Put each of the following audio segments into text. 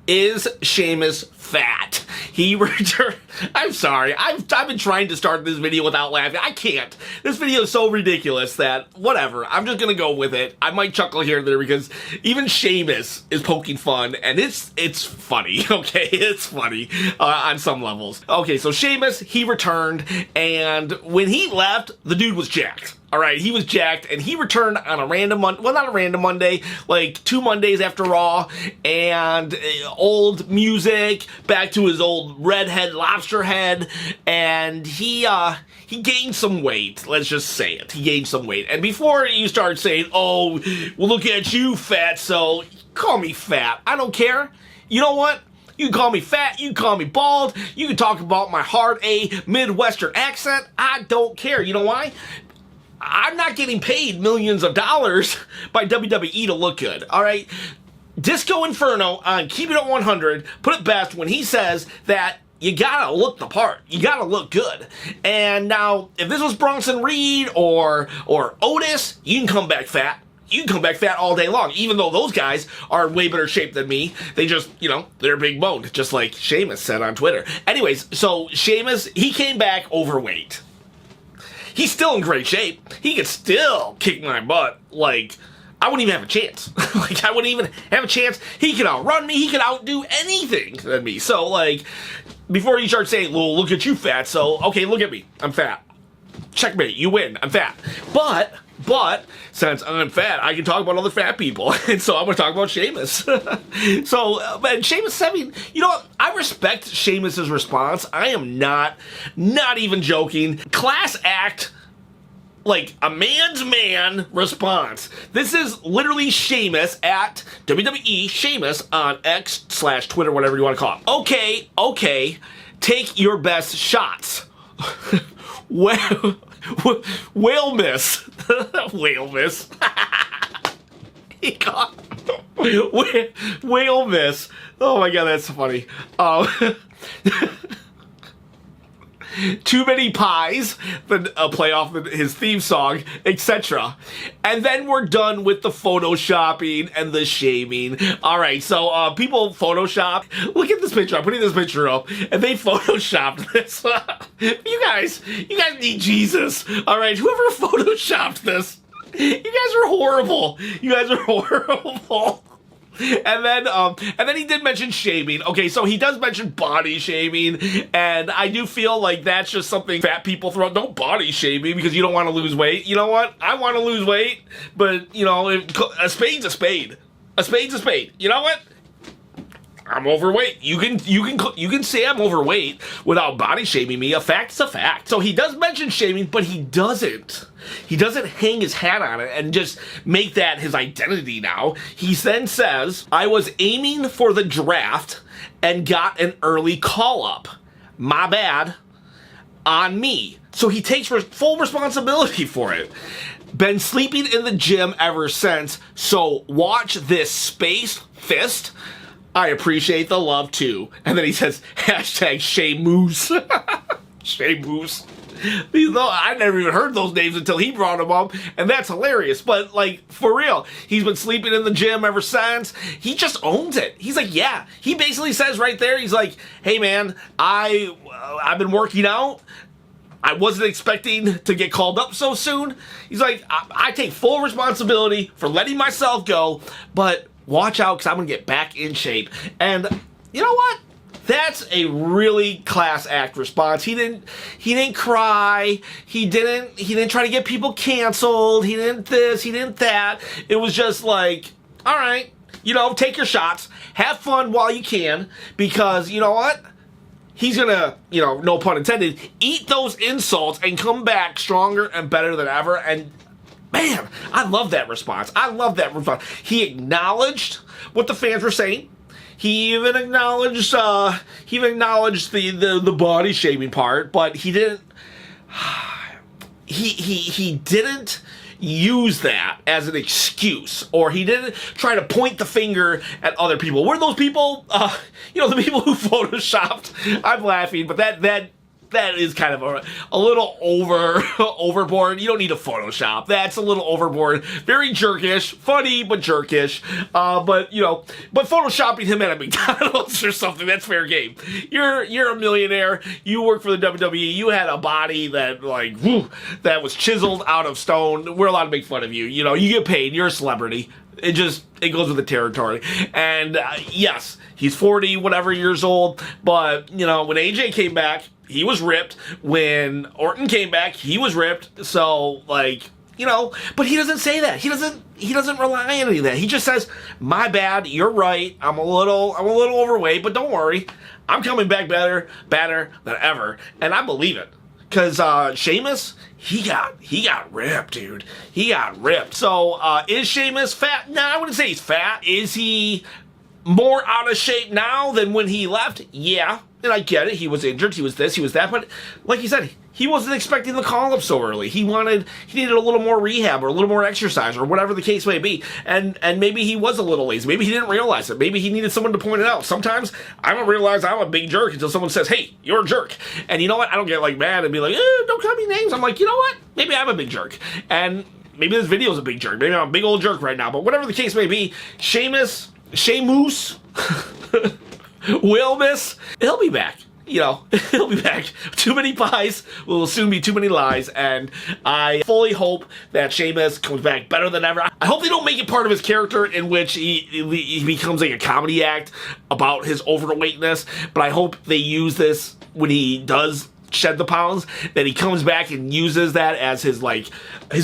Is Sheamus fat? He returned. I'm sorry. I've been trying to start this video without laughing. I can't. This video is so ridiculous that whatever. I'm just gonna go with it. I might chuckle here and there because even Sheamus is poking fun, and it's funny. Okay, it's funny on some levels. Okay, so Sheamus, he returned, and when he left, the dude was jacked. All right, he was jacked, and he returned on a random Monday, well, not a random Monday, like 2 Mondays after Raw, and old music, back to his old redhead lobster head, and he gained some weight. Let's just say it. He gained some weight. And before you start saying, oh, well, look at you, fat, so call me fat. I don't care. You know what? You can call me fat, you can call me bald, you can talk about my hard A Midwestern accent. I don't care. You know why? I'm not getting paid millions of dollars by WWE to look good, all right? Disco Inferno on Keep It at 100 put it best when he says that you gotta look the part. You gotta look good. And now, if this was Bronson Reed or Otis, you can come back fat. You can come back fat all day long, even though those guys are in way better shape than me. They just, you know, they're big boned, just like Sheamus said on Twitter. Anyways, so Sheamus, he came back overweight. He's still in great shape. He could still kick my butt. Like, I wouldn't even have a chance. Like, I wouldn't even have a chance. He could outrun me. He could outdo anything than me. So, like, before you start saying, well, look at you, fat. So, okay, look at me. I'm fat. Checkmate. You win. I'm fat. But, since I'm fat, I can talk about other fat people. And so I'm going to talk about Sheamus. So, and Sheamus, I mean, you know what? I respect Sheamus's response. I am not even joking. Class act, like a man's man response. This is literally Sheamus at WWE Sheamus on X/Twitter, whatever you want to call it. Okay, take your best shots. Well, Whalemus. Whalemus. He caught Whalemus. Oh my god, that's funny. Too many pies, then play off his theme song, etc. And then we're done with the photoshopping and the shaming. All right, so people Photoshop. Look at this picture. I'm putting this picture up, and they photoshopped this. You guys need Jesus. All right, whoever photoshopped this, you guys are horrible. You guys are horrible. And then he did mention shaming. Okay, so he does mention body shaming, and I do feel like that's just something fat people throw out. Don't body shame me because you don't want to lose weight. You know what? I want to lose weight, but you know, a spade's a spade. A spade's a spade. You know what? I'm overweight. You can say I'm overweight without body shaming me. A fact's a fact. So he does mention shaming, but he doesn't hang his hat on it and just make that his identity now. He then says, I was aiming for the draft and got an early call-up. My bad. On me. So he takes full responsibility for it. Been sleeping in the gym ever since, so watch this space fist. I appreciate the love too. And then he says, hashtag Sheamoose. Sheamoose. I never even heard those names until he brought them up, and that's hilarious. But, like, for real, he's been sleeping in the gym ever since. He just owns it. He's like, yeah. He basically says right there, he's like, hey, man, I've been working out. I wasn't expecting to get called up so soon. He's like, I take full responsibility for letting myself go, but watch out because I'm going to get back in shape. And you know what? That's a really class act response. He didn't cry. He didn't try to get people canceled. He didn't this, he didn't that. It was just like, all right, you know, take your shots. Have fun while you can, because you know what? He's gonna, you know, no pun intended, eat those insults and come back stronger and better than ever. And man, I love that response. I love that response. He acknowledged what the fans were saying. He even acknowledged the body shaming part, but he didn't he didn't use that as an excuse, or he didn't try to point the finger at other people. Were those people, you know, the people who photoshopped? I'm laughing, but that that is kind of a little overboard. You don't need to Photoshop. That's a little overboard. Very jerkish. Funny, but jerkish. But Photoshopping him at a McDonald's or something, that's fair game. You're a millionaire. You work for the WWE. You had a body that, like, whew, that was chiseled out of stone. We're allowed to make fun of you. You know, you get paid. You're a celebrity. It goes with the territory. And yes, he's 40, whatever years old. But, when AJ came back, he was ripped. When Orton came back, he was ripped. So, like, but he doesn't say that. He doesn't rely on any of that. He just says, my bad, you're right. I'm a little overweight, but don't worry. I'm coming back better than ever. And I believe it. Because Sheamus, he got ripped, dude. He got ripped. So, is Sheamus fat? No, I wouldn't say he's fat. Is he more out of shape now than when he left? Yeah. And I get it. He was injured. He was this. He was that. But like you said, he wasn't expecting the call-up so early. He needed a little more rehab or a little more exercise or whatever the case may be. And maybe he was a little lazy. Maybe he didn't realize it. Maybe he needed someone to point it out. Sometimes I don't realize I'm a big jerk until someone says, hey, you're a jerk. And you know what? I don't get like mad and be like, don't call me names. I'm like, you know what? Maybe I'm a big jerk. And maybe this video is a big jerk. Maybe I'm a big old jerk right now. But whatever the case may be, Sheamoose, Whalemus, he'll be back. He'll be back. Too many pies will soon be too many lies, and I fully hope that Sheamus comes back better than ever. I hope they don't make it part of his character in which he becomes like a comedy act about his overweightness, but I hope they use this when he does shed the pounds, that he comes back and uses that as his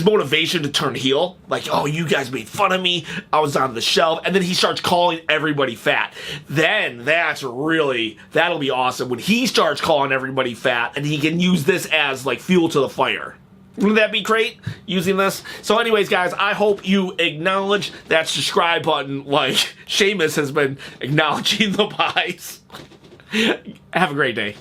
motivation to turn heel. Like, oh, you guys made fun of me, I was on the shelf, and then he starts calling everybody fat. Then that'll be awesome when he starts calling everybody fat and he can use this as like fuel to the fire. Wouldn't that be great, using this? So anyways, guys, I hope you acknowledge that subscribe button like Sheamus has been acknowledging the pies. Have a great day.